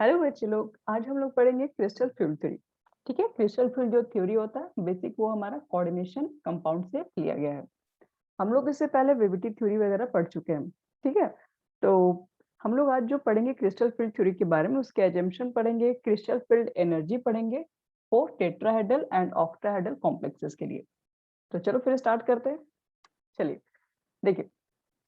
Hello बच्चे लोग, आज हम लोग पढ़ेंगे क्रिस्टल फील्ड थ्योरी। ठीक है, क्रिस्टल फील्ड जो थ्योरी होता है बेसिक, वो हमारा कोऑर्डिनेशन कंपाउंड से लिया गया है। हम लोग इससे पहले विविटी थ्योरी वगैरह पढ़ चुके हैं। ठीक है, तो हम लोग आज जो पढ़ेंगे क्रिस्टल फील्ड थ्योरी के बारे में, उसके एजम्पशन पढ़ेंगे, क्रिस्टल फील्ड एनर्जी पढ़ेंगे for tetrahedral and octahedral complexes के लिए। तो चलो फिर स्टार्ट करते हैं। चलिए देखिए,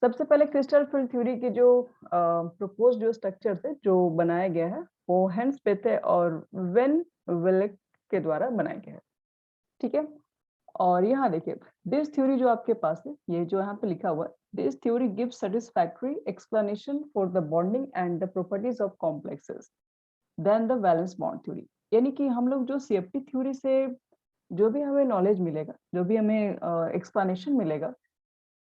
सबसे पहले क्रिस्टल फील्ड थ्योरी के जो प्रपोज जो स्ट्रक्चर थे जो बनाया गया है, वो हेंस पेथे और वेन विलेक के द्वारा बनाया गया है। ठीक है, और यहाँ देखिए, दिस थ्योरी जो आपके पास है, ये जो यहाँ पे लिखा हुआ है, this theory gives satisfactory explanation for the bonding and the properties of complexes then the valence bond theory. यानी कि हम लोग जो सीएफटी थ्योरी से जो भी हमें नॉलेज मिलेगा, जो भी हमें एक्सप्लेनेशन मिलेगा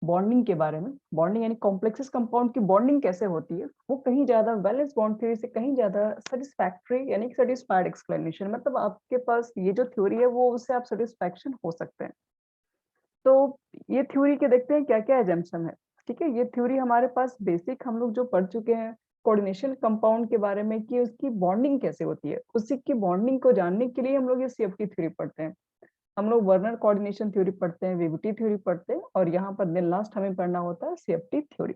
बॉन्डिंग के बारे में, बॉन्डिंग यानी कॉम्प्लेक्सेस कंपाउंड की बॉन्डिंग कैसे होती है, वो कहीं ज्यादा वैलेंस बॉन्ड थ्योरी से कहीं ज्यादा सेटिस्फैक्टरी यानी सेटिस्फाइड एक्सप्लेनेशन, मतलब आपके पास ये जो थ्योरी है वो उससे आप सेटिस्फैक्शन हो सकते हैं। तो ये थ्योरी के देखते हैं क्या क्या एजम्पशन है। ठीक है, ये थ्योरी हमारे पास बेसिक हम लोग जो पढ़ चुके हैं कोऑर्डिनेशन कंपाउंड के बारे में कि उसकी बॉन्डिंग कैसे होती है, उसी की बॉन्डिंग को जानने के लिए हम लोग ये सीएफटी थ्योरी पढ़ते हैं। हम लोग वर्नर कोऑर्डिनेशन थ्योरी पढ़ते हैं, विविटी थ्योरी पढ़ते हैं, और यहाँ पर देन लास्ट हमें पढ़ना होता है सीएफटी थ्योरी।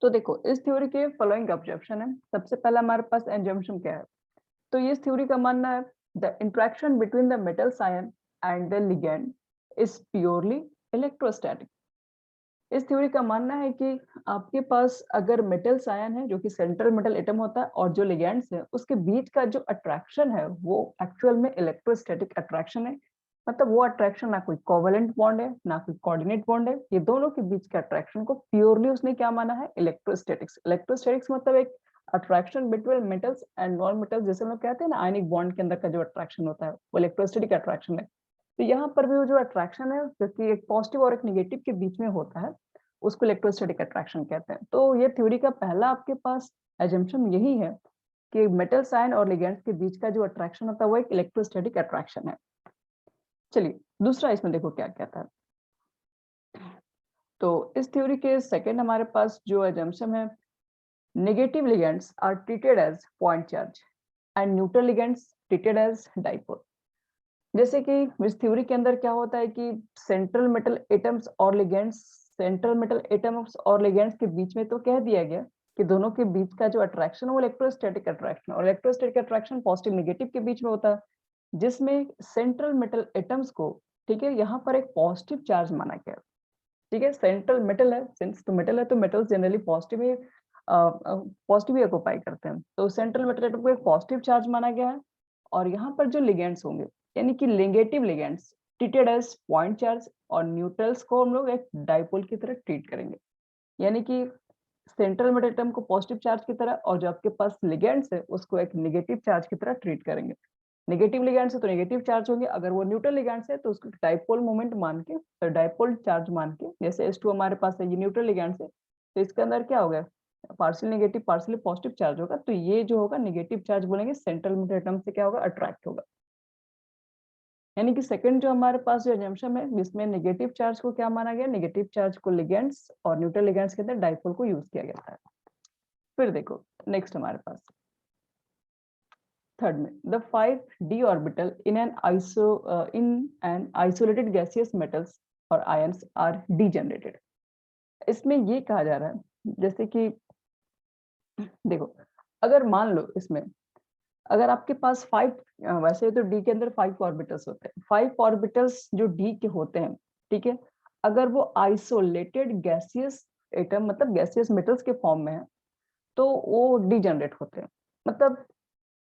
तो देखो, इस थ्योरी के फॉलोइंग ऑब्जर्वेशन है। सबसे पहला हमारे पास एजम्पशन क्या है, तो ये थ्योरी का मानना है the interaction between the metals ion and the ligand is purely electrostatic. इस थ्योरी का मानना है कि आपके पास अगर मेटल्स आयन है जो कि सेंट्रल मेटल एटम होता है, और जो लिगैंड्स है उसके बीच का जो अट्रैक्शन है वो एक्चुअल में इलेक्ट्रोस्टैटिक अट्रैक्शन है। मतलब वो अट्रैक्शन ना कोई कोवेलेंट बॉन्ड है ना कोई कोऑर्डिनेट बॉन्ड है, ये दोनों के बीच के अट्रैक्शन को प्योरली उसने क्या माना है, इलेक्ट्रोस्टैटिक्स। इलेक्ट्रोस्टैटिक्स मतलब एक attraction between metals and non metals, जैसे हम लोग कहते हैं ना आयनिक बॉन्ड के अंदर का जो अट्रैक्शन होता है वो इलेक्ट्रोस्टैटिक अट्रैक्शन है। तो यहाँ पर भी वो जो अट्रैक्शन है जो कि एक पॉजिटिव और एक नेगेटिव के बीच में होता है, उसको इलेक्ट्रोस्टैटिक अट्रैक्शन कहते हैं। तो ये थ्योरी का पहला आपके पास एजम्पशन यही है कि मेटल्स आयन और लिगैंड्स के बीच का जो अट्रैक्शन होता है वो एक इलेक्ट्रोस्टैटिक अट्रैक्शन है। चलिए दूसरा इसमें देखो क्या कहता है। तो इस थ्योरी के सेकंड हमारे पास जो एजम्पशन है, negative ligands are treated as point charge and neutral ligands treated as dipole. जैसे कि इस थ्योरी के अंदर क्या होता है कि सेंट्रल मेटल एटम्स और लिगेंड्स, सेंट्रल मेटल एटम्स और लिगेंड्स के बीच में तो कह दिया गया कि दोनों के बीच का जो अट्रैक्शन है वो इलेक्ट्रोस्टैटिक अट्रैक्शन, और इलेक्ट्रोस्टैटिक अट्रैक्शन पॉजिटिव नेगेटिव के बीच में होता है, जिसमें सेंट्रल मेटल एटम्स को, ठीक है, यहाँ पर एक पॉजिटिव चार्ज माना गया। ठीक है, सेंट्रल मेटल है, सिंस तो मेटल है तो मेटल्स जनरली पॉजिटिव ही पॉजिटिव ही ऑक्यूपाई करते हैं, तो सेंट्रल मेटल एटम को एक पॉजिटिव चार्ज माना गया है। और यहाँ पर जो लिगेंड्स होंगे यानी कि negative ligands treated as point charge, और न्यूट्रल्स को हम लोग एक डाइपोल की तरह ट्रीट करेंगे। यानी कि सेंट्रल मेटल एटम को पॉजिटिव चार्ज की तरह, और जो आपके पास लिगेंड्स है उसको एक नेगेटिव चार्ज की तरह ट्रीट करेंगे। नेगेटिव लिगैंड से तो नेगेटिव चार्ज होंगे, अगर वो न्यूट्रल लिगैंड से तो उसको डाइपोल मोमेंट मान के, तो डाइपोल चार्ज मान के, जैसे H2 हमारे पास है ये न्यूट्रल लिगैंड से, तो इसके अंदर क्या होगा, partial negative partial positive charge होगा, तो ये जो होगा नेगेटिव चार्ज बोलेंगे, सेंट्रल मेटल एटम से क्या होगा, अट्रैक्ट होगा। यानी कि सेकंड जो हमारे पास जो एजम्पशन है जिसमें नेगेटिव चार्ज को क्या माना गया, नेगेटिव चार्ज को लिगेंड्स और न्यूट्रल लिगेंड्स के अंदर डाइपोल को यूज किया गया था। फिर देखो नेक्स्ट हमारे पास थर्ड में, the 5d orbital in an isolated gaseous metals और आयंस आर डीजेनरेटेड। इसमें ये कहा जा रहा है जैसे कि देखो, अगर मान लो इसमें अगर आपके पास वैसे तो डी के अंदर 5 ऑर्बिटल्स होते हैं, 5 ऑर्बिटल्स जो डी के होते हैं, ठीक है, अगर वो आइसोलेटेड गैसियस एटम मतलब गैसियस मेटल्स के फॉर्म में है तो वो डीजेनरेट होते हैं।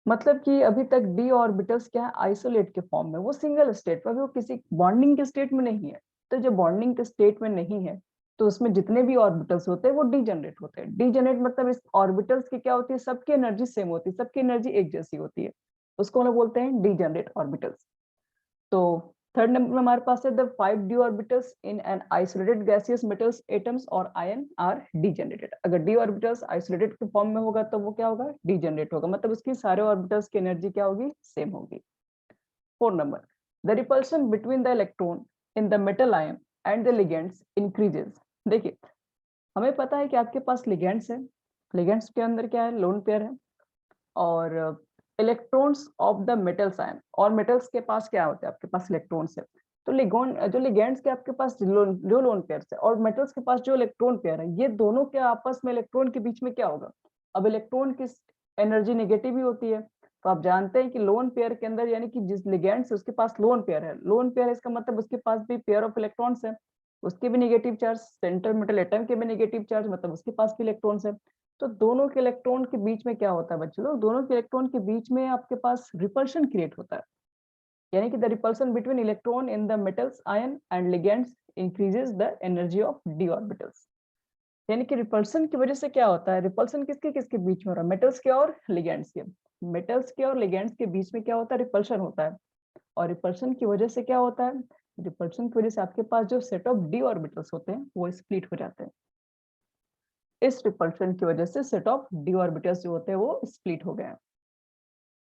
मतलब कि अभी तक डी ऑर्बिटल्स क्या है, आइसोलेट के फॉर्म में, वो सिंगल स्टेट में, वो किसी बॉन्डिंग के स्टेट में नहीं है। तो जो बॉन्डिंग के स्टेट में नहीं है तो उसमें जितने भी ऑर्बिटल्स होते हैं वो डीजनरेट होते हैं। डीजनरेट मतलब इस ऑर्बिटल्स की क्या होती है, सबकी एनर्जी सेम होती है, सबकी एनर्जी एक जैसी होती है, उसको हम लोग बोलते हैं डीजनरेट ऑर्बिटल्स। तो थर्ड नंबर में हमारे पास है the 5d orbitals in an isolated gaseous metals atoms और आयन आर डीजेनरेटेड। अगर डी ऑर्बिटल्स आइसोलेटेड के फॉर्म में होगा तो वो क्या होगा, डीजेनरेट होगा, मतलब उसकी सारे ऑर्बिटल्स की एनर्जी क्या होगी, सेम होगी। Fourth number, the repulsion between the electron in the metal ion and the ligands increases. देखिए, हमें पता है कि आपके पास लिगेंड्स है, लिगेंड्स के अंदर क्या है, लोन पेयर है, और electrons of the metals ion, और मेटल्स के पास क्या होता है, आपके पास इलेक्ट्रॉन्स है। तो जो लिगेंड्स के आपके पास जो लोन पेयर्स है और मेटल्स के पास जो इलेक्ट्रॉन पेयर है, ये दोनों के आपस में इलेक्ट्रॉन के बीच में क्या होगा। अब इलेक्ट्रॉन की एनर्जी नेगेटिव ही होती है, तो आप जानते हैं कि लोन पेयर के अंदर, यानी कि जिस लिगेंड से उसके पास लोन पेयर है, लोन पेयर है इसका मतलब उसके पास भी पेयर ऑफ इलेक्ट्रॉन्स है, उसके भी negative charge, central metal atom के भी नेगेटिव चार्ज, मतलब उसके पास भी इलेक्ट्रॉन्स है। तो दोनों के इलेक्ट्रॉन के बीच में क्या होता है बच्चों लोग, दोनों के इलेक्ट्रॉन के बीच में आपके पास रिपल्शन क्रिएट होता है, यानी कि the repulsion between electron in the metals ion and ligands increases the energy of D orbitals. यानी कि रिपल्शन की वजह से क्या होता है, रिपल्शन किसके किसके बीच में हो रहा है, मेटल्स के और लिगेंड्स के, मेटल्स के और लिगेंड्स के बीच में क्या होता है, रिपल्शन होता है। और रिपल्शन की वजह से क्या होता है, रिपल्शन की वजह से आपके पास जो सेट ऑफ डी ऑर्बिटल्स होते हैं वो स्प्लिट हो जाते हैं। इस रिपल्शन की वजह से सेट ऑफ डी ऑर्बिटल्स जो होते हैं वो स्प्लिट हो गए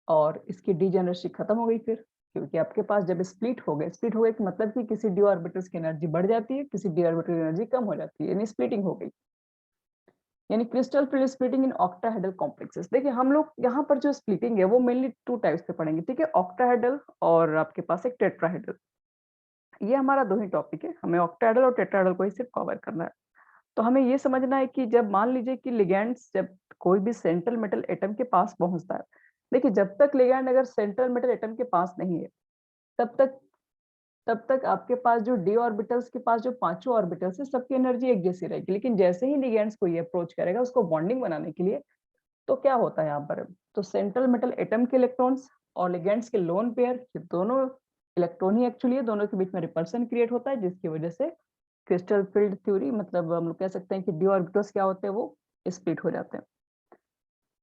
और इसकी डीजेनरेसी खत्म हो गई फिर, क्योंकि आपके पास जब स्प्लिट हो गए कि मतलब कि किसी डी ऑर्बिटल्स की एनर्जी बढ़ जाती है, किसी डी ऑर्बिटल की एनर्जी कम हो जाती है, यानी स्प्लिटिंग हो गई, यानी क्रिस्टल फील्ड स्प्लिटिंग इन ऑक्टाहेड्रल कॉम्प्लेक्सेस। देखिए हम लोग यहाँ पर जो स्प्लिटिंग है वो मेनली 2 टाइप्स पे पढ़ेंगे, ठीक है, ऑक्टाहेड्रल और आपके पास एक टेट्राहेड्रल। ये हमारा 2 ही टॉपिक है, हमें ऑक्टाहेड्रल और टेट्राहेड्रल को ही सिर्फ कवर करना है। तो हमें ये समझना है कि जब मान लीजिए कि लिगैंड्स जब कोई भी सेंट्रल मेटल एटम के पास पहुंचता है, देखिए जब तक लिगैंड अगर सेंट्रल मेटल एटम के पास नहीं है, तब तक आपके पास जो डी ऑर्बिटल्स के पास जो पांचों ऑर्बिटल्स है सबकी एनर्जी एक जैसी रहेगी। लेकिन जैसे ही लिगैंड्स को ये अप्रोच करेगा उसको बॉन्डिंग बनाने के लिए, तो क्या होता है यहाँ पर, तो सेंट्रल मेटल एटम के इलेक्ट्रॉन्स और लिगैंड्स के लोन पेयर, ये दोनों इलेक्ट्रॉन ही एक्चुअली है, दोनों के बीच में रिपल्सन क्रिएट होता है, जिसकी वजह से क्रिस्टल फील्ड थ्योरी, मतलब हम लोग कह सकते हैं कि डी ऑर्बिटल्स क्या होते हैं, वो स्प्लिट हो जाते हैं।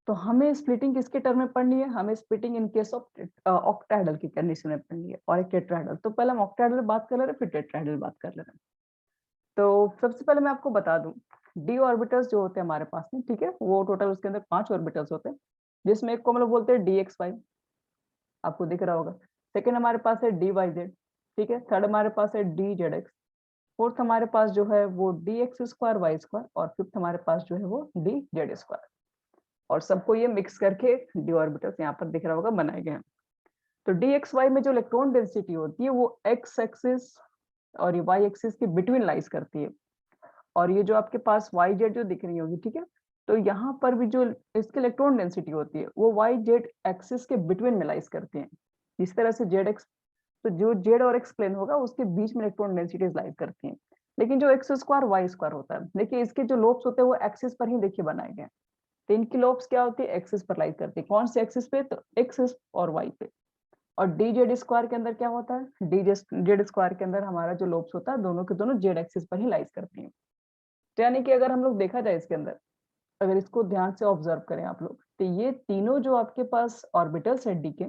तो हमें स्प्लिटिंग किसके टर्म में पढ़नी है, हमें splitting in case of octahedral की कंडीशन में पढ़नी है और एक टेट्राहेड्रल। तो पहले हम ऑक्टाहेड्रल बात कर ले रहे हैं, फिर टेट्राहेड्रल बात कर ले रहे हैं। तो सबसे पहले मैं आपको बता दूं, डी ऑर्बिटल्स जो होते हैं हमारे पास में, ठीक है, वो टोटल उसके अंदर 5 ऑर्बिटल्स होते हैं, जिसमें एक को हम लोग बोलते हैं डी एक्स वाई, आपको दिख रहा होगा। सेकेंड हमारे पास है डी वाई जेड, ठीक है, थर्ड हमारे पास है डी जेड एक्स, फोर्थ हमारे पास जो है वो D x square Y square, और फिफ्थ हमारे पास जो है वो डी जेड स्क्वायर। और सबको ये मिक्स करके डी ऑर्बिटल्स यहाँ पर दिख रहा होगा बनाए गए हैं। तो डी एक्स वाई में जो इलेक्ट्रॉन डेंसिटी होती है वो एक्स एक्सिस और ये वाई एक्सिस के बिटवीन लाइज करती है, और ये जो आपके पास वाई जेड जो दिख रही होगी, ठीक है, तो यहाँ पर भी जो इसकी इलेक्ट्रॉन डेंसिटी होती है वो वाई जेड एक्सिस के बिटवीन में लाइज करती है। इस तरह से जेड एक्स, तो जो जेड और एक्स प्लेन होगा उसके बीच में इलेक्ट्रॉन डेंसिटीज लाइज करती हैं। लेकिन जो एक्स स्क्वायर वाई स्क्वायर होता है, देखिए इसके जो लोब्स होते हैं वो एक्सिस पर ही देखिए बनाए गए, तो इनकी लोब्स क्या होती है, एक्सिस पर लाइज करती है। कौन से एक्सिस पे, तो एक्सिस और वाई पे। और डी जेड स्क्वायर के अंदर क्या होता है, डी जेड स्क्वायर के अंदर हमारा जो लोब्स होता है दोनों के दोनों जेड एक्सिस पर ही लाइज करती हैं। तो यानी कि अगर हम लोग देखा जाए इसके अंदर, अगर इसको ध्यान से ऑब्जर्व करें आप लोग, तो ये तीनों जो आपके पास ऑर्बिटल्स है डी के,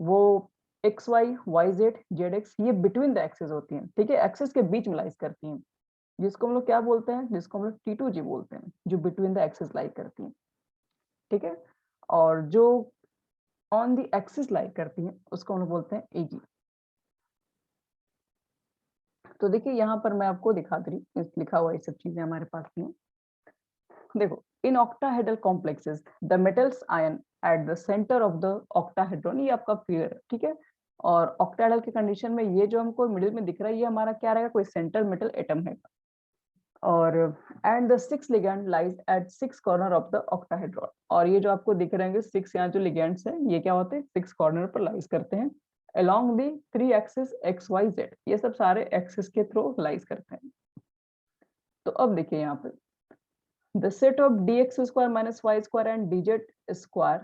वो X Y Y Z Z X, ये बिटवीन द एक्सिस होती हैं, ठीक है, एक्सिस के बीच में लाइज करती हैं, जिसको हम लोग क्या बोलते हैं, जिसको हम लोग T2G बोलते हैं, जो बिटवीन द एक्सिस लाई करती हैं, ठीक है। और जो ऑन द एक्सिस लाई करती हैं उसको हम लोग बोलते हैं AG। तो देखिए यहाँ पर मैं आपको दिखा दे रही, लिखा हुआ ये सब चीजें हमारे पास में। देखो, इन octahedral complexes the metals ion at the centre of the octahedron, ये आपका फिगर है, ठीक है। और ऑक्टाहेड्रल की कंडीशन में ये जो हमको मिडिल में दिख रहा है ये हमारा क्या रहेगा, कोई सेंट्रल मेटल एटम है। और and the 6 ligand lies at 6 corner of the octahedron, और ये जो आपको दिख रहे हैं 6 यहाँ जो लिगैंड्स हैं ये क्या होते हैं, 6 कॉर्नर पर लाइज करते हैं along the 3 axis X Y Z, ये सब सारे एक्सिस के थ्रू लाइज करते हैं। तो अब देखिए यहाँ पे the set of D x square minus Y square and D Z square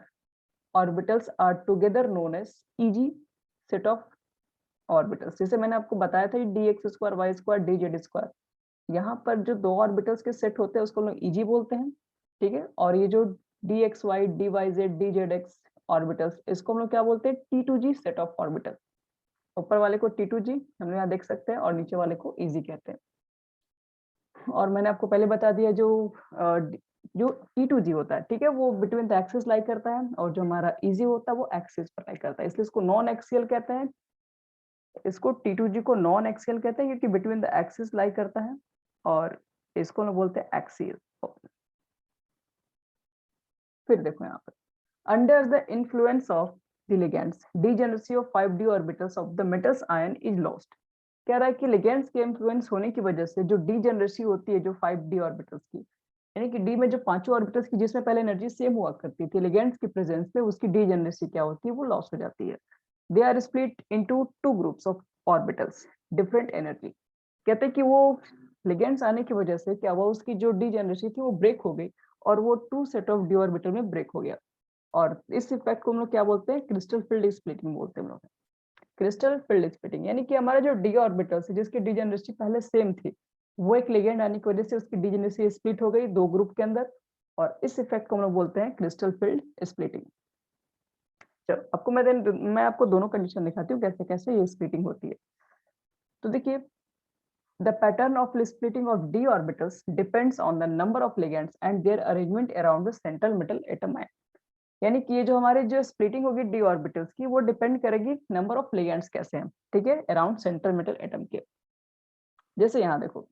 orbitals are together known as E G set of orbitals. जैसे मैंने आपको बताया था D x square Y square D Z square, यहाँ पर जो 2 ऑर्बिटल्स के set होते हैं उसको हम लोग ईजी बोलते हैं, ठीक है। और ये जो D X Y D Y Z D Z X orbitals, इसको हम लोग क्या बोलते हैं, T2G सेट ऑफ ऑर्बिटल। ऊपर वाले को T2G हम लोग यहाँ देख सकते हैं और नीचे वाले को ईजी कहते हैं। और मैंने आपको पहले बता दिया जो T2G होता है, ठीक है, वो बिटवीन द एक्सिस लाई करता है, और जो हमारा ईजी होता है वो एक्सिस पर लाई करता है, इसलिए इसको नॉन एक्सियल कहते हैं। इसको T2G को नॉन एक्सियल कहते हैं क्योंकि बिटवीन द एक्सिस लाई करता है, और इसको हम बोलते हैं एक्सियल। फिर देखो यहाँ पर Under the influence of the ligands, degeneracy of 5d orbitals of the metals ion is lost. कह रहा है कि लिगेंड्स के इन्फ्लुएंस होने की वजह से जो डीजेनरेसी होती है जो 5d ऑर्बिटल्स की, यानी कि डी में जो पांचों ऑर्बिटल्स की जिसमें पहले एनर्जी सेम हुआ करती थी, लिगेंड्स की प्रेजेंस में उसकी डीजेनरेसी क्या होती है, वो लॉस हो जाती है. They are split into two groups of orbitals different energy. कहते हैं कि वो लिगेंड्स आने की वजह से क्या हुआ, उसकी जो डीजेनरेसी थी वो ब्रेक हो गई और वो two set of d orbital में ब्रेक हो गया. और इस इफेक्ट को हम लोग क्या बोलते हैं, क्रिस्टल फील्ड स्प्लिटिंग बोलते हैं हम लोग. क्रिस्टल फील्ड स्प्लिटिंग यानी कि हमारा जो डी ऑर्बिटल्स है जिसकी डीजेनरेसी पहले सेम थी, वो एक लिगेंड आने की वजह से उसकी डीजेनरेसी स्प्लिट हो गई दो ग्रुप के अंदर, और इस इफेक्ट को हम लोग बोलते हैं क्रिस्टल फील्ड स्प्लिटिंग. चलो आपको मैं आपको दोनों कंडीशन दिखाती हूँ कैसे कैसे ये स्प्लिटिंग होती है. तो देखिए, the pattern of splitting of d orbitals depends on the number of ligands and their arrangement around the central metal atom ion. यानी कि ये जो हमारे जो स्प्लिटिंग होगी डी ऑर्बिटल्स की, वो डिपेंड करेगी नंबर ऑफ लिगेंड्स कैसे हैं, ठीक है, अराउंड सेंट्रल मेटल एटम के. जैसे यहाँ देखो,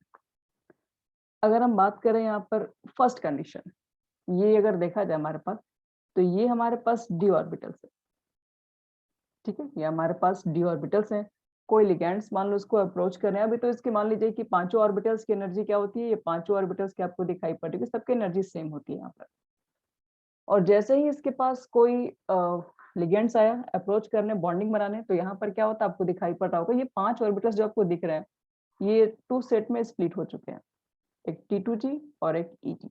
अगर हम बात करें यहाँ पर फर्स्ट कंडीशन, ये अगर देखा जाए हमारे पास, तो ये हमारे पास डी ऑर्बिटल्स है, ठीक है, ये हमारे पास डी ऑर्बिटल्स हैं. कोई लिगेंड्स मान लो उसको अप्रोच कर रहे हैं, अभी तो इसकी मान लीजिए कि पांचों ऑर्बिटल्स की एनर्जी क्या होती है, ये पांचों ऑर्बिटल्स की आपको दिखाई पड़ेगी, सबकी एनर्जी सेम होती है यहाँ पर. और जैसे ही इसके पास कोई लिगेंड्स आया अप्रोच करने बॉन्डिंग बनाने, तो यहाँ पर क्या होता है आपको दिखाई पड़ रहा होगा, ये पांच ऑर्बिटल्स जो आपको दिख रहे हैं ये टू सेट में स्प्लिट हो चुके हैं, एक T2G और एक EG.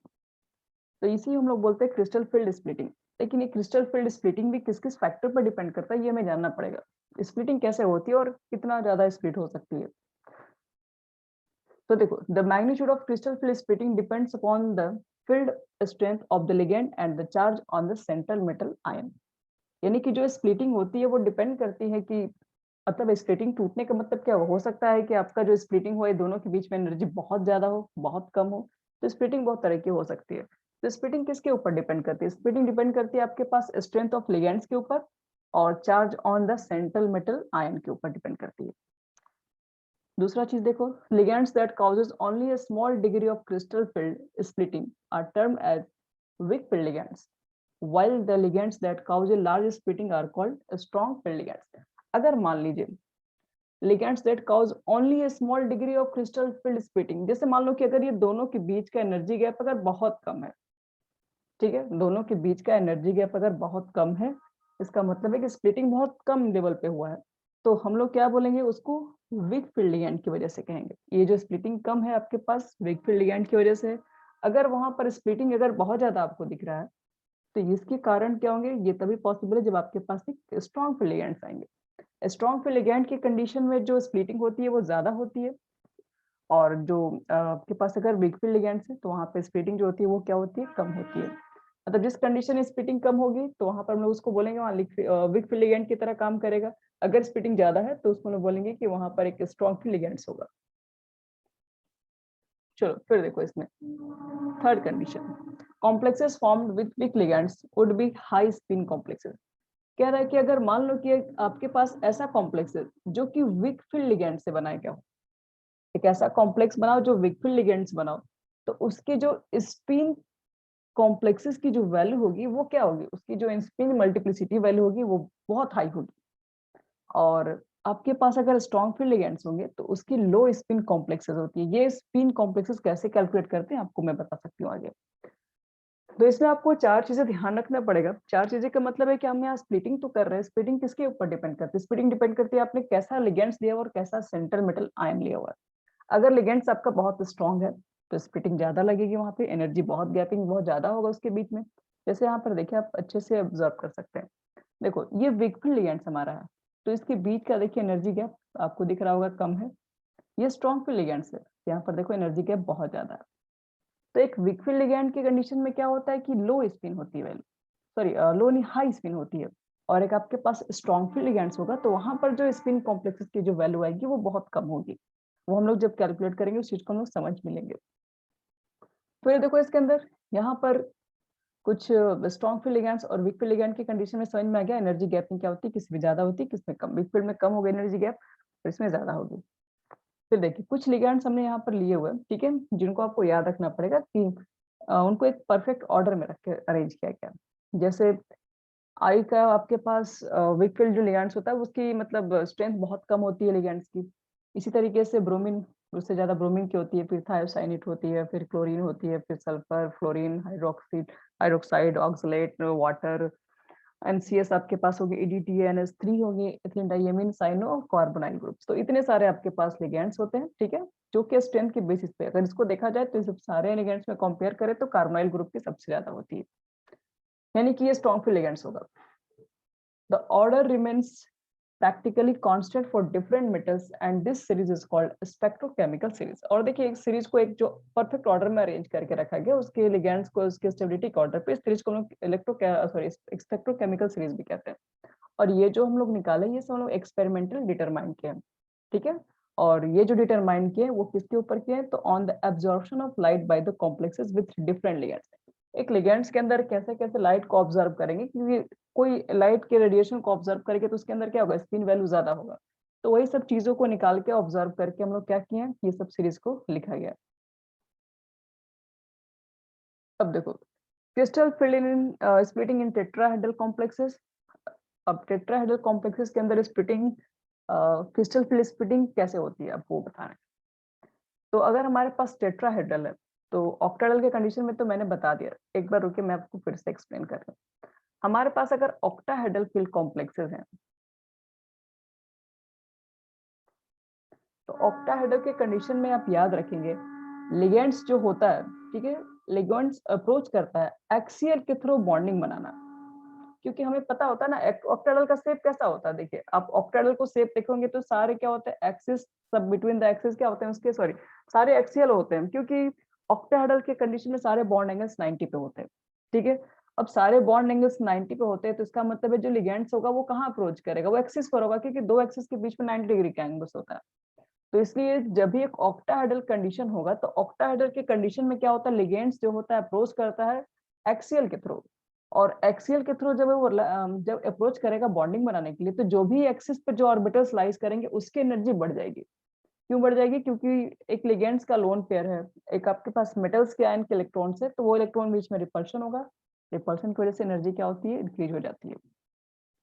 तो इसी हम लोग बोलते हैं क्रिस्टल फील्ड स्प्लिटिंग. लेकिन ये क्रिस्टल फील्ड स्प्लिटिंग भी किस किस फैक्टर पर डिपेंड करता है, ये हमें जानना पड़ेगा. स्प्लिटिंग कैसे होती है और कितना ज्यादा स्प्लिट हो सकती है. तो देखो, the magnitude of crystal field splitting depends upon the field strength of the ligand and the charge on the central metal ion. यानी कि जो स्प्लिटिंग होती है वो डिपेंड करती है कि मतलब स्प्लिटिंग टूटने का मतलब क्या हो सकता है कि आपका जो स्प्लिटिंग हो ये दोनों के बीच में एनर्जी बहुत ज्यादा हो, बहुत कम हो. तो स्प्लिटिंग बहुत तरह की हो सकती है. तो स्प्लिटिंग किसके ऊपर डिपेंड करती है, स्प्लिटिंग डिपेंड करती है आपके पास स्ट्रेंथ ऑफ लिगेंड्स के ऊपर और charge on the central metal ion के ऊपर डिपेंड करती है. दूसरा चीज देखो, ligands that causes only a small degree of crystal field splitting are termed as weak field ligands, while the ligands that cause a large splitting are called strong field ligands. अगर मान लीजिए ligands that cause only a small degree of crystal field splitting, जैसे मान लो कि अगर ये दोनों के बीच का एनर्जी गैप अगर बहुत कम है, ठीक है, दोनों के बीच का एनर्जी गैप अगर बहुत कम है, इसका मतलब है कि स्प्लिटिंग बहुत कम लेवल पे हुआ है, तो हम लोग क्या बोलेंगे उसको, वीक फील्ड लिगैंड की वजह से कहेंगे. ये जो स्प्लिटिंग कम है आपके पास वीक फील्ड लिगैंड की वजह से. अगर वहां पर स्प्लिटिंग अगर बहुत ज्यादा आपको दिख रहा है, तो इसके कारण क्या होंगे, ये तभी पॉसिबल है जब आपके पास एक स्ट्रॉन्ग फील्ड लिगैंड्स आएंगे. स्ट्रॉन्ग फील्ड लिगैंड की कंडीशन में जो स्प्लिटिंग होती है वो ज्यादा होती है, और जो आपके पास अगर वीक फील्ड लिगैंड्स है तो वहां पे स्प्लिटिंग जो होती है वो क्या होती है, कम होती है. मतलब जिस कंडीशन में स्प्लिटिंग कम होगी तो वहां पर हम लोग उसको बोलेंगे वहां वीक फील्ड लिगैंड की तरह काम करेगा. अगर स्प्लिटिंग ज्यादा है तो उसको हम लोग बोलेंगे कि वहां पर एक स्ट्रॉन्ग फील्ड लिगैंड्स होगा. चलो फिर देखो इसमें third condition, complexes formed with weak ligands would be high spin complexes. कह रहा है कि अगर मान लो कि आपके पास ऐसा कॉम्प्लेक्स है जो कि वीक फील्ड लिगैंड से बनाया गया हो, एक ऐसा कॉम्प्लेक्स बनाओ जो वीक फील्ड लिगैंड्स बनाओ, तो उसके जो स्पिन कॉम्प्लेक्सेस की जो वैल्यू होगी वो क्या होगी, उसकी जो स्पिन मल्टीप्लिसिटी वैल्यू होगी वो बहुत हाई होगी. और आपके पास अगर स्ट्रॉन्ग फील्ड लिगेंड्स होंगे तो उसकी लो स्पिन कॉम्प्लेक्सेस होती है. ये स्पिन कॉम्प्लेक्सेस कैसे कैलकुलेट करते हैं आपको मैं बता सकती हूँ आगे. तो इसमें आपको चार चीजें ध्यान रखना पड़ेगा. चार चीजें का मतलब है कि हम यहाँ स्प्लिटिंग तो कर रहे हैं, स्प्लिटिंग किसके ऊपर डिपेंड करती है, स्प्लिटिंग डिपेंड करती है आपने कैसा लिगेंड्स लिया हुआ और कैसा सेंट्रल मेटल आयन लिया हुआ है. अगर लिगेंड्स आपका बहुत स्ट्रॉन्ग है तो स्प्लिटिंग ज्यादा लगेगी, वहां पे एनर्जी बहुत गैपिंग बहुत ज्यादा होगा उसके बीच में. जैसे यहाँ पर देखिए आप अच्छे से ऑब्जर्व कर सकते हैं. देखो ये वीक फील्ड लिगेंड्स हमारा है, तो इसके बीच का देखिए एनर्जी गैप आपको दिख रहा होगा कम है. ये स्ट्रॉन्ग फील्ड लिगेंड्स है, यहाँ पर देखो एनर्जी गैप बहुत ज्यादा है. तो एक वीक फील्ड लिगेंड की कंडीशन में क्या होता है कि लो स्पिन होती है वैल्यू, सॉरी लो नहीं हाई स्पिन होती है. और एक आपके पास स्ट्रॉन्ग फील्ड लिगेंड्स होगा तो वहां पर जो स्पिन कॉम्प्लेक्सेस की जो वैल्यू आएगी वो बहुत कम होगी. वो हम लोग जब कैलकुलेट करेंगे उस चीज को हम लोग समझ मिलेंगे. तो ये देखो इसके अंदर यहाँ पर कुछ स्ट्रॉन्ग फील्ड लिगेंड्स और वीक फील्ड लिगेंड की कंडीशन में समझ में आ गया एनर्जी गैपिंग क्या होती है, किसमें ज्यादा होती है किसमें कम. वीक फील्ड में कम होगी एनर्जी गैप और इसमें ज्यादा होगी. फिर देखिए कुछ लिगेंड्स हमने यहाँ पर लिए हुए हैं, ठीक है, जिनको आपको याद रखना पड़ेगा कि उनको एक परफेक्ट ऑर्डर में रख के अरेंज किया गया. जैसे आई का आपके पास वीक फील्ड जो लिगैंड्स होता है उसकी मतलब स्ट्रेंथ बहुत कम होती है लिगैंड्स की। इसी तरीके से ब्रोमीन, उससे ज्यादा ब्रोमीन की होती है, फिर थायोसाइनेट होती है, फिर क्लोरीन होती है, फिर sulphur, fluorine, hydroxide, oxalate, water, NCS आपके पास होगी, ईडीटी, एनएस3 होगी, इथिलीन डाइमीन, साइनो और कार्बोनाइल ग्रुप्स। तो इतने सारे आपके पास लिगैंड्स होते हैं, ठीक है, जो कि स्ट्रेंथ के बेसिस पे अगर इसको देखा जाए तो सब सारे लिगैंड्स में कंपेयर करें तो कार्बोनाइल ग्रुप की सबसे ज्यादा होती है, यानी कि ये स्ट्रॉन्ग फील्ड लिगैंड्स होगा। The order remains practically constant for different metals and this series is called spectrochemical series। और देखिए एक सीरीज को एक जो परफेक्ट ऑर्डर में अरेंज करके रखा गया उसके लिगेंड्स को उसके स्टेबिलिटी के ऑर्डर पे, सीरीज को हम लोग स्पेक्ट्रोकेमिकल सीरीज भी कहते हैं। और ये जो हम लोग निकाले ये सब हम लोग एक्सपेरिमेंटल डिटरमाइन किए हैं, ठीक है। और ये जो डिटरमाइन किए वो किसके ऊपर किए हैं, तो on the absorption of light by the complexes with different ligands. एक लिगेंड्स के अंदर कैसे कैसे लाइट को ऑब्जर्व करेंगे, क्योंकि कोई लाइट के रेडिएशन को ऑब्जर्व करेंगे तो उसके अंदर क्या होगा, स्पिन वैल्यू ज्यादा होगा। तो वही सब चीजों को निकाल के ऑब्जर्व करके हम लोग क्या किए हैं, ये सब सीरीज को लिखा गया। अब देखो क्रिस्टल फील्ड इन स्प्लिटिंग इन टेट्राहेड्रल कॉम्प्लेक्सेस। अब टेट्राहेड्रल कॉम्प्लेक्सेस के अंदर स्प्लिटिंग, क्रिस्टल फील्ड स्प्लिटिंग कैसे होती है आपको बताना है। तो अगर हमारे पास टेट्राहेड्रल है तो ऑक्टाहेड्रल के कंडीशन में तो मैंने बता दिया, एक बार रुके मैं आपको फिर से एक्सप्लेन कर रहा हूँ। हमारे पास अगर ऑक्टाहेड्रल फील्ड कॉम्प्लेक्सेस हैं तो ऑक्टाहेड्रल के कंडीशन में आप याद रखेंगे लिगेंड्स जो होता है, ठीक है, लिगेंड्स अप्रोच करता है एक्सियल के थ्रू बॉन्डिंग बनाना। क्योंकि हमें पता होता है ना ऑक्टाहेड्रल का शेप कैसा होता है, देखिए आप ऑक्टाहेड्रल को शेप देखोगे तो सारे क्या होते हैं एक्सिस, सब बिटवीन द एक्सिस क्या होते हैं उसके, सॉरी, सारे एक्सियल होते हैं, क्योंकि ऑक्टाहेड्रल के कंडीशन में सारे बॉन्ड एंगल्स 90 पे होते हैं, ठीक है। अब सारे बॉन्ड एंगल्स 90 पे होते हैं तो इसका मतलब है जो लिगेंड्स होगा वो कहाँ अप्रोच करेगा, वो एक्सिस पर होगा, क्योंकि दो एक्सिस के बीच में 90 डिग्री का एंगल होता है। तो इसलिए जब भी एक ऑक्टाहेड्रल कंडीशन होगा तो ऑक्टाहेड्रल के कंडीशन में क्या होता है, लिगेंड्स जो होता है अप्रोच करता है एक्सियल के थ्रू। और एक्सियल के थ्रू जब वो जब अप्रोच करेगा बॉन्डिंग बनाने के लिए तो जो भी एक्सिस पे जो ऑर्बिटल्स लाइज करेंगे उसकी एनर्जी बढ़ जाएगी। क्यों बढ़ जाएगी, क्योंकि एक लिगेंड्स का लोन पेयर है, एक आपके पास मेटल्स के आयन के इलेक्ट्रॉन्स है, तो वो इलेक्ट्रॉन बीच में रिपल्शन होगा, रिपल्शन की वजह से एनर्जी क्या होती है, इंक्रीज हो जाती है।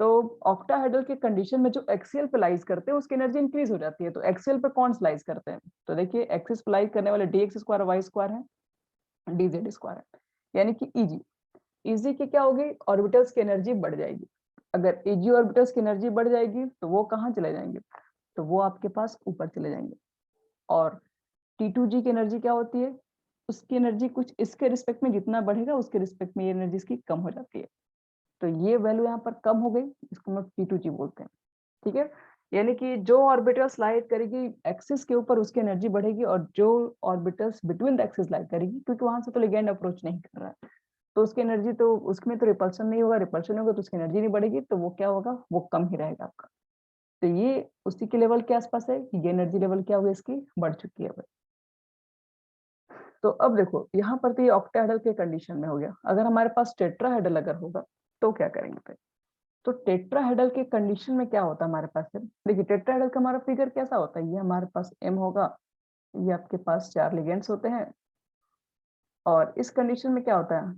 तो ऑक्टाहेड्रल के कंडीशन में जो एक्सियल पे लाइज करते हैं उसकी एनर्जी इंक्रीज हो जाती है। तो एक्सियल पे कौन लाइज करते हैं, तो देखिए एक्सिस पे लाइज करने वाले d x square Y square है, डी जेड स्क्वायर है, यानी कि ईजी। ईजी की क्या होगी, ऑर्बिटल्स की एनर्जी बढ़ जाएगी। अगर ईजी ऑर्बिटल्स की एनर्जी बढ़ जाएगी तो वो कहाँ चले जाएंगे, तो वो आपके पास ऊपर चले जाएंगे। और T2G की एनर्जी क्या होती है, उसकी एनर्जी कुछ इसके रिस्पेक्ट में जितना बढ़ेगा उसके रिस्पेक्ट में ये एनर्जी इसकी कम हो जाती है। तो ये वैल्यू यहाँ पर कम हो गई, इसको हम लोग T2G बोलते हैं, ठीक है। यानी कि जो ऑर्बिटल स्लाइड करेगी एक्सिस के ऊपर उसकी एनर्जी बढ़ेगी, और जो orbitals between the axis slide करेगी, क्योंकि वहां से तो लिगेंड अप्रोच नहीं कर रहा है तो उसकी एनर्जी तो उसमें तो रिपल्शन नहीं होगा, रिपल्शन होगा तो उसकी एनर्जी नहीं बढ़ेगी, तो वो क्या होगा, वो कम ही रहेगा आपका। तो ये उसी के लेवल के आसपास है कि ये एनर्जी लेवल क्या होगी इसकी बढ़ चुकी है। तो अब देखो यहाँ पर तो ये ऑक्टाहेड्रल के कंडीशन में हो गया। अगर हमारे पास टेट्राहेड्रल अगर होगा तो क्या करेंगे फिर, तो टेट्राहेड्रल के कंडीशन में क्या होता है हमारे पास है, देखिए टेट्राहेड्रल का हमारा फिगर कैसा होता है, ये हमारे पास एम होगा, ये आपके पास 4 लिगेंड्स होते हैं। और इस कंडीशन में क्या होता है,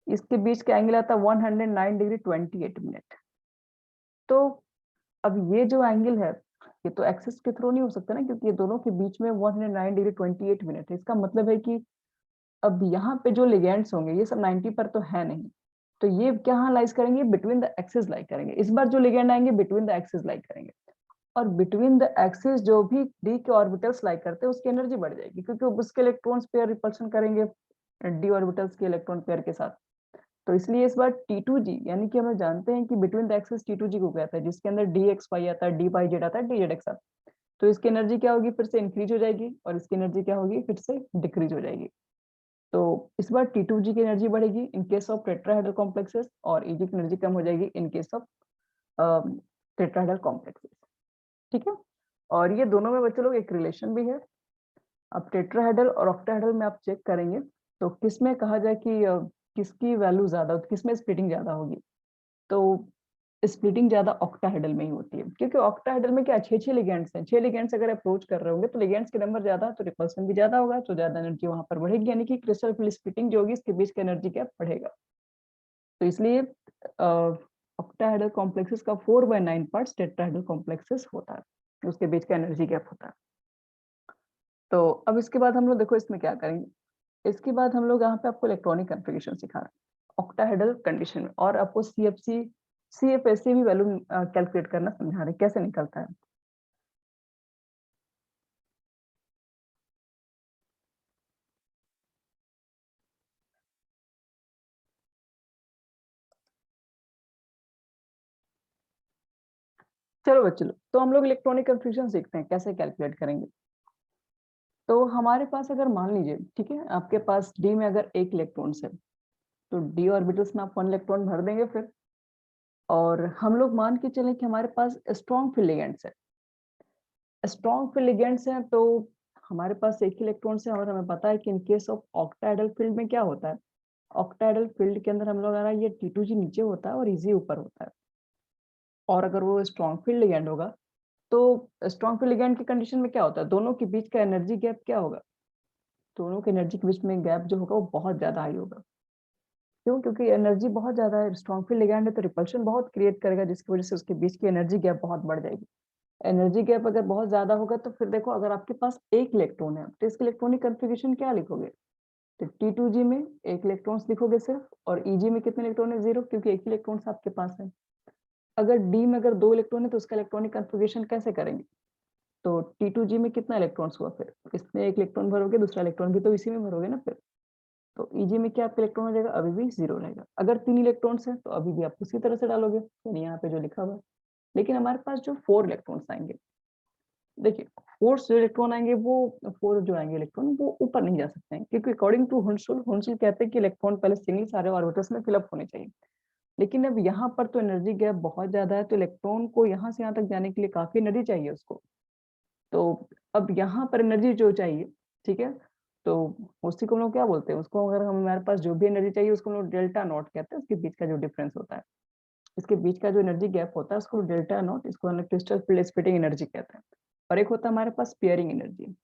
इसके बीच का एंगल आता है 109 डिग्री 28 मिनट। तो अब ये जो एंगल है ये तो एक्सिस के थ्रू नहीं हो सकता ना, क्योंकि ये दोनों के बीच में 109 डिग्री 28 मिनट है। इसका मतलब है कि अब यहाँ पे जो लिगेंड्स होंगे ये सब 90 पर तो है नहीं, तो ये कहाँ लाइज करेंगे, बिटवीन द एक्सिस लाइक करेंगे। इस बार जो लिगेंड आएंगे बिटवीन द एक्सिस लाइक करेंगे, और बिटवीन द एक्सिस जो भी डी के ऑर्बिटल्स लाइक करते हैं उसकी एनर्जी बढ़ जाएगी, क्योंकि उसके इलेक्ट्रॉन्स पेयर रिपल्शन करेंगे डी ऑर्बिटल्स के इलेक्ट्रॉन पेयर के साथ। तो इसलिए इस बार T2G, यानी कि हम जानते हैं कि बिटवीन द एक्सिस T2G को कहता है, जिसके अंदर डी एक्स वाई आता है, डी वाई जेड आता है, डी जेड एक्स आता है। तो इसकी एनर्जी क्या होगी, फिर से इंक्रीज हो जाएगी, और इसकी एनर्जी क्या होगी, फिर से डिक्रीज हो जाएगी। तो इस बार T2G की एनर्जी बढ़ेगी इन केस ऑफ टेट्राहेड्रल कॉम्प्लेक्सेस, और Eg की एनर्जी कम हो जाएगी इन केस ऑफ टेट्राहेड्रल कॉम्प्लेक्सेस, ठीक है। और ये दोनों में बच्चे लोग एक रिलेशन भी है। अब टेट्राहेड्रल और ऑक्टाहेड्रल में आप चेक करेंगे तो किसमें कहा जाए कि किसकी वैल्यू ज्यादा, किसमें स्प्लिटिंग ज्यादा होगी, तो स्प्लिटिंग ज्यादा ऑक्टाहेड्रल में ही होती है, क्योंकि ऑक्टाहेड्रल में क्या 6 लिगेंड्स हैं, 6 लिगेंड्स अगर अप्रोच कर रहे होंगे तो लिगेंड्स के नंबर ज्यादा तो रिपल्सन भी ज्यादा होगा, तो ज्यादा एनर्जी वहां पर बढ़ेगी, यानी कि क्रिस्टल फिल्ड स्प्लिटिंग जो होगी इसके बीच की एनर्जी क्या बढ़ेगा। तो इसलिए ऑक्टाहेड्रल कॉम्प्लेक्सेस का 4/9 पार्ट्स टेट्राहेड्रल कॉम्प्लेक्सेस होता है, उसके बीच का एनर्जी गैप होता है। तो अब इसके बाद हम लोग देखो इसमें क्या करेंगे, इसके बाद हम लोग यहाँ पे आपको इलेक्ट्रॉनिक कॉन्फ़िगरेशन सिखा रहे हैं ऑक्टाहेड्रल कंडीशन में, और आपको सीएफएससी भी वैल्यू कैलकुलेट करना समझा रहे हैं कैसे निकलता है। चलो बच्चों, तो हम लोग इलेक्ट्रॉनिक कन्फ्यूजन सीखते हैं कैसे कैलकुलेट करेंगे। तो हमारे पास अगर मान लीजिए, ठीक है, आपके पास डी में अगर एक इलेक्ट्रॉन है, तो डी ऑर्बिटल्स में आप 1 इलेक्ट्रॉन भर देंगे फिर, और हम लोग मान के चलें कि हमारे पास स्ट्रॉन्ग फील्ड लिगेंड्स है, स्ट्रॉन्ग फील्ड लिगेंड्स हैं, तो हमारे पास एक ही इलेक्ट्रॉन है, और हमें पता है कि इन केस ऑफ ऑक्टाहेड्रल फील्ड में क्या होता है, ऑक्टाहेड्रल फील्ड के अंदर हम लोग आ रहा है ये T2G नीचे होता है और Eg ऊपर होता है। और अगर वो स्ट्रॉन्ग फील्ड लिगेंड होगा, तो स्ट्रॉन्ग फील्ड लिगेंड की कंडीशन में क्या होता है, दोनों के बीच का एनर्जी गैप क्या होगा, दोनों के एनर्जी के बीच में गैप जो होगा वो बहुत ज्यादा हाई होगा। क्यों? क्योंकि एनर्जी बहुत ज्यादा है, स्ट्रॉन्ग फील्ड लिगेंड है, तो रिपल्शन बहुत क्रिएट करेगा, जिसकी वजह से उसके बीच की एनर्जी गैप बहुत बढ़ जाएगी। एनर्जी गैप अगर बहुत ज्यादा होगा, तो फिर देखो अगर आपके पास एक इलेक्ट्रॉन है, तो इसकी इलेक्ट्रॉनिक कन्फिगरेशन क्या लिखोगे, तो T2G में एक इलेक्ट्रॉन्स लिखोगे सिर्फ, और Eg में कितने इलेक्ट्रॉन है, 0, क्योंकि एक ही इलेक्ट्रॉन्स आपके पास है। अगर D में अगर 2 इलेक्ट्रॉन है, तो उसका इलेक्ट्रॉनिक कन्फिगरेशन कैसे करेंगे, तो T2G में कितना इलेक्ट्रॉन्स हुआ, फिर इसमें एक इलेक्ट्रॉन भरोगे, दूसरा इलेक्ट्रॉन भी तो इसी में भरोगे ना फिर, तो Eg में क्या आपका इलेक्ट्रॉन हो जाएगा, अभी भी 0 रहेगा। अगर 3 इलेक्ट्रॉन्स है, तो अभी भी आप उसी तरह से डालोगे, यानी यहाँ पे जो लिखा हुआ है। लेकिन हमारे पास जो 4 इलेक्ट्रॉन्स आएंगे, देखिए 4 जो इलेक्ट्रॉन आएंगे, वो 4 जो आएंगे इलेक्ट्रॉन, वो ऊपर नहीं जा सकते हैं, क्योंकि अकॉर्डिंग टू हुंसुल, हुंसुल कहते हैं कि इलेक्ट्रॉन पहले सिंगल सारे ऑर्बिटल्स में फिलअप होने चाहिए। लेकिन अब यहाँ पर तो एनर्जी गैप बहुत ज्यादा है, तो इलेक्ट्रॉन को यहाँ से यहाँ तक जाने के लिए काफी एनर्जी चाहिए उसको। तो अब यहाँ पर एनर्जी जो चाहिए, ठीक है, तो उसी को हम लोग क्या बोलते हैं, उसको अगर हमारे पास जो भी एनर्जी चाहिए उसको हम लोग डेल्टा नॉट कहते हैं, उसके बीच का जो डिफरेंस होता है, इसके बीच का जो एनर्जी गैप होता है उसको डेल्टा नॉट, इसको हम क्रिस्टल फील्ड स्प्लिटिंग एनर्जी कहते हैं। और एक होता है हमारे पास पेयरिंग एनर्जी।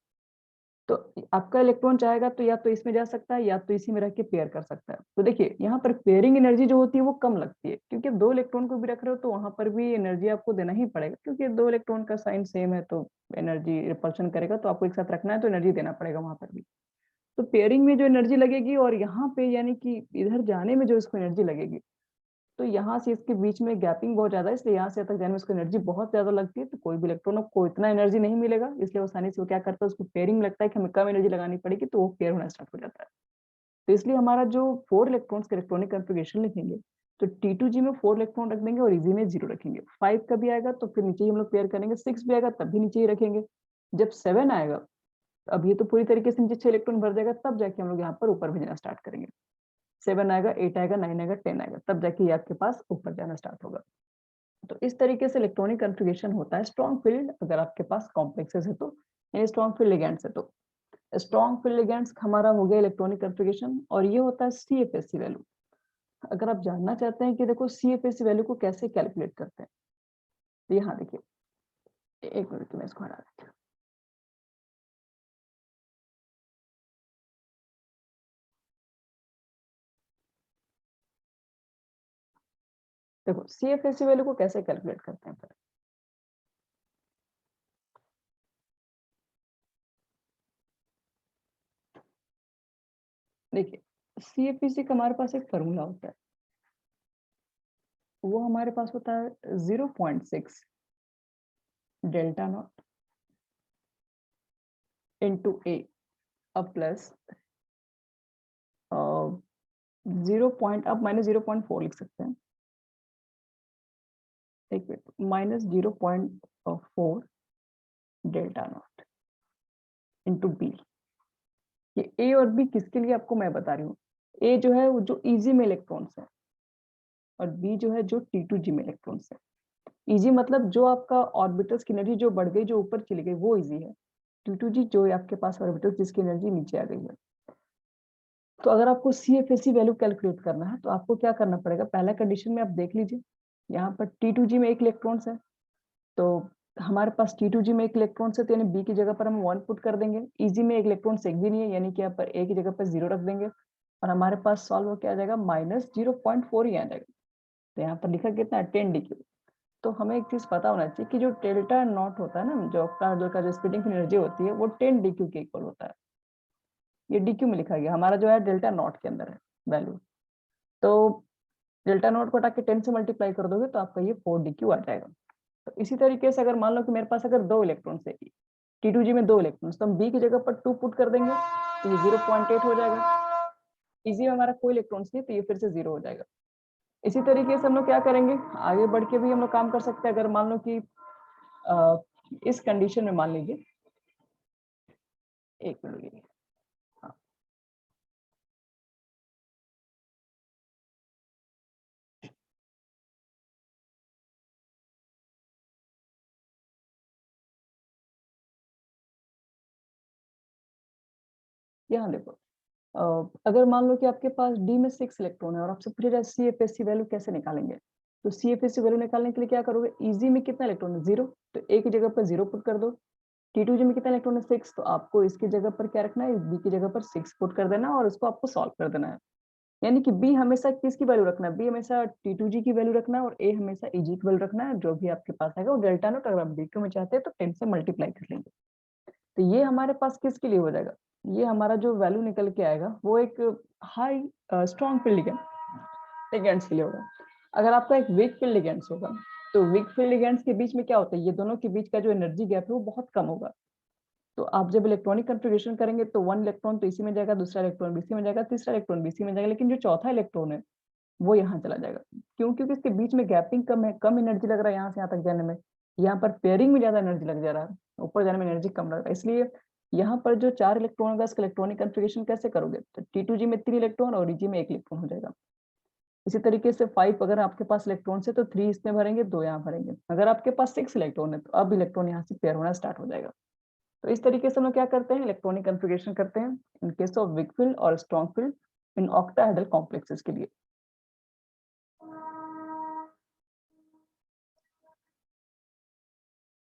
तो आपका इलेक्ट्रॉन चाहेगा तो या तो इसमें जा सकता है, या तो इसी में रह के पेयर कर सकता है। तो देखिए यहाँ पर पेयरिंग एनर्जी जो होती है वो कम लगती है, क्योंकि 2 इलेक्ट्रॉन को भी रख रहे हो तो वहां पर भी एनर्जी आपको देना ही पड़ेगा, क्योंकि 2 इलेक्ट्रॉन का साइन सेम है, तो एनर्जी रिपल्शन करेगा, तो आपको एक साथ रखना है तो एनर्जी देना पड़ेगा वहां पर भी। तो पेयरिंग में जो एनर्जी लगेगी, और यहाँ पे यानी कि इधर जाने में जो इसको एनर्जी लगेगी, तो यहाँ से इसके बीच में गैपिंग बहुत ज्यादा है, इसलिए यहाँ से तक जाने में उसको एनर्जी बहुत ज्यादा लगती है, तो कोई भी इलेक्ट्रॉन को इतना एनर्जी नहीं मिलेगा, इसलिए वो आसानी से वो क्या करता है, उसको पेयरिंग में लगता है कि हमें कम एनर्जी लगानी पड़ेगी, तो वो पेयर होना स्टार्ट हो जाता है। तो इसलिए हमारा जो 4 इलेक्ट्रॉन्स का इलेक्ट्रॉनिक कन्फिगरेशन लिखेंगे, तो T2G में 4 इलेक्ट्रॉन रख देंगे और Eg में 0 रखेंगे। 5 का भी आएगा तो फिर नीचे ही हम लोग पेयर करेंगे, 6 भी आएगा तब भी नीचे ही रखेंगे। जब 7 आएगा, अब ये तो पूरी तरीके से नीचे 6 इलेक्ट्रॉन भर जाएगा, तब जाके हम लोग यहाँ पर ऊपर भेजना स्टार्ट करेंगे। 7 आएगा, 8 आएगा, 9 आएगा, 10 आएगा, तब जाके ये आपके पास ऊपर जाना स्टार्ट होगा। तो इस तरीके से इलेक्ट्रॉनिक कन्फिगरेशन होता है स्ट्रॉन्ग फील्ड अगर आपके पास कॉम्प्लेक्सेस है तो, यानी स्ट्रॉन्ग फील्ड लिगेंड्स है तो। स्ट्रॉन्ग फील्ड लिगेंड्स हमारा हो गया इलेक्ट्रॉनिक कन्फिगरेशन, और ये होता है सीएफएससी वैल्यू। अगर आप जानना चाहते हैं कि देखो सीएफएससी वैल्यू को कैसे कैलकुलेट करते हैं, तो यहाँ देखिए, एक मिनट में इसको हटा देते हैं। देखो सीएफएससी वैल्यू को कैसे कैलकुलेट करते हैं फिर, देखिए सीएफएससी का हमारे पास एक फॉर्मूला होता है, वो हमारे पास होता है 0.6 डेल्टा नॉट इंटू ए, अब प्लस 0 पॉइंट, अब -0.4 लिख सकते हैं, एक minute, -0.4 delta naught into B. ये ए और बी किसके लिए आपको मैं बता रही हूँ, ए जो है वो जो इजी में इलेक्ट्रॉन्स है, और बी जो है जो T2G में इलेक्ट्रॉन्स है। इजी मतलब जो आपका ऑर्बिटल्स की एनर्जी जो बढ़ गई, जो ऊपर चली गई, वो इजी है। T2G जो आपके पास ऑर्बिटल्स जिसकी एनर्जी नीचे आ गई है। तो अगर आपको CFSC वैल्यू कैलकुलेट करना है, तो आपको क्या करना पड़ेगा, पहला कंडीशन में आप देख लीजिए, यहाँ पर T2G में एक इलेक्ट्रॉन्स है, तो हमारे पास T2G में एक इलेक्ट्रॉन है, तो यानी बी की जगह पर हम 1 पुट कर देंगे। इजी में एक इलेक्ट्रॉन एक भी नहीं है, यानी कि यहाँ पर ए की जगह पर 0 रख देंगे, और हमारे पास सॉल्व हो क्या आ जाएगा, -0.4 ही आ जाएगा। तो यहाँ पर लिखा कितना है 10 DQ। तो हमें एक चीज पता होना चाहिए कि जो डेल्टा नॉट होता है ना, जो ऑक्टा का जो स्प्लिटिंग एनर्जी होती है वो 10 DQ के इक्वल होता है। ये DQ में लिखा गया, हमारा जो है डेल्टा नॉट के अंदर है वैल्यू। तो डेल्टा नॉट को हटा के 10 से मल्टीप्लाई कर दोगे तो आपका ये 4 DQ आ जाएगा। तो इसी तरीके से अगर मान लो कि मेरे पास अगर 2 इलेक्ट्रॉन है, T2G में 2 इलेक्ट्रॉन्स, तो हम B की जगह पर 2 पुट कर देंगे तो ये 0.8 हो जाएगा। इजी में हमारा कोई इलेक्ट्रॉन्स नहीं, तो ये फिर से 0 हो जाएगा। इसी तरीके से हम लोग क्या करेंगे, आगे बढ़ के भी हम लोग काम कर सकते हैं। अगर मान लो कि इस कंडीशन में मान लीजिए, एक मिनट, हाँ, यहाँ देखो, अगर मान लो कि आपके पास डी में 6 इलेक्ट्रॉन है और आपसे पूछा जाए CFSC वैल्यू कैसे निकालेंगे, तो CFSC वैल्यू निकालने के लिए क्या करोगे, इजी में कितना इलेक्ट्रॉन है 0, तो ए की जगह पर 0 पुट कर दो। T2G में कितना इलेक्ट्रॉन है 6, तो आपको इसकी जगह पर क्या रखना है, बी की जगह पर 6 पुट कर देना और उसको आपको सॉल्व कर देना है। यानी कि बी हमेशा किसकी वैल्यू रखना है, बी हमेशा T2G की वैल्यू रखना है और ए हमेशा EG की वैल्यू रखना है, जो भी आपके पास आएगा। और डेल्टा नोट अगर आप DQ में चाहते हैं तो 10 से मल्टीप्लाई कर लेंगे। तो ये हमारे पास किसके लिए हो जाएगा, ये हमारा जो वैल्यू निकल के आएगा वो एक हाई स्ट्रॉन्ग फील्ड लिगेंड्स के लिए होगा। अगर आपका एक वीक फील्ड लिगेंड्स होगा, तो वीक फील्ड लिगेंड्स के बीच में क्या होता है, ये दोनों के बीच का जो एनर्जी गैप है वो बहुत कम होगा। तो आप जब इलेक्ट्रॉनिक कन्फिग्रेशन करेंगे तो 1 इलेक्ट्रॉन तो इसी में जाएगा, दूसरा इलेक्ट्रॉन बीसी में जाएगा, तीसरा इलेक्ट्रॉन बीसी में जाएगा, लेकिन जो चौथा इलेक्ट्रॉन है वो यहाँ चला जाएगा। क्यों, क्योंकि इसके बीच में गैपिंग कम है, कम एनर्जी लग रहा है यहाँ से यहाँ तक जाने में। यहाँ पर पेयरिंग में ज्यादा एनर्जी लग जा रहा है, ऊपर जाने में एनर्जी कम लग रहा है। इसलिए यहाँ पर जो 4 इलेक्ट्रॉन होगा इसका इलेक्ट्रॉनिक कन्फिग्रेशन कैसे करोगे, तो T2G में 3 इलेक्ट्रॉन और EG में 1 इलेक्ट्रॉन हो जाएगा। इसी तरीके से 5 अगर आपके पास इलेक्ट्रॉन है तो 3 इसमें भरेंगे, 2 यहाँ भरेंगे। अगर आपके पास 6 इलेक्ट्रॉन है तो अब इलेक्ट्रॉन यहाँ से पेयर होना स्टार्ट हो जाएगा। तो इस तरीके से हम लोग क्या करते हैं, इलेक्ट्रॉनिक कन्फिग्रेशन करते हैं in case of weak field और strong field in octahedral complexes के लिए।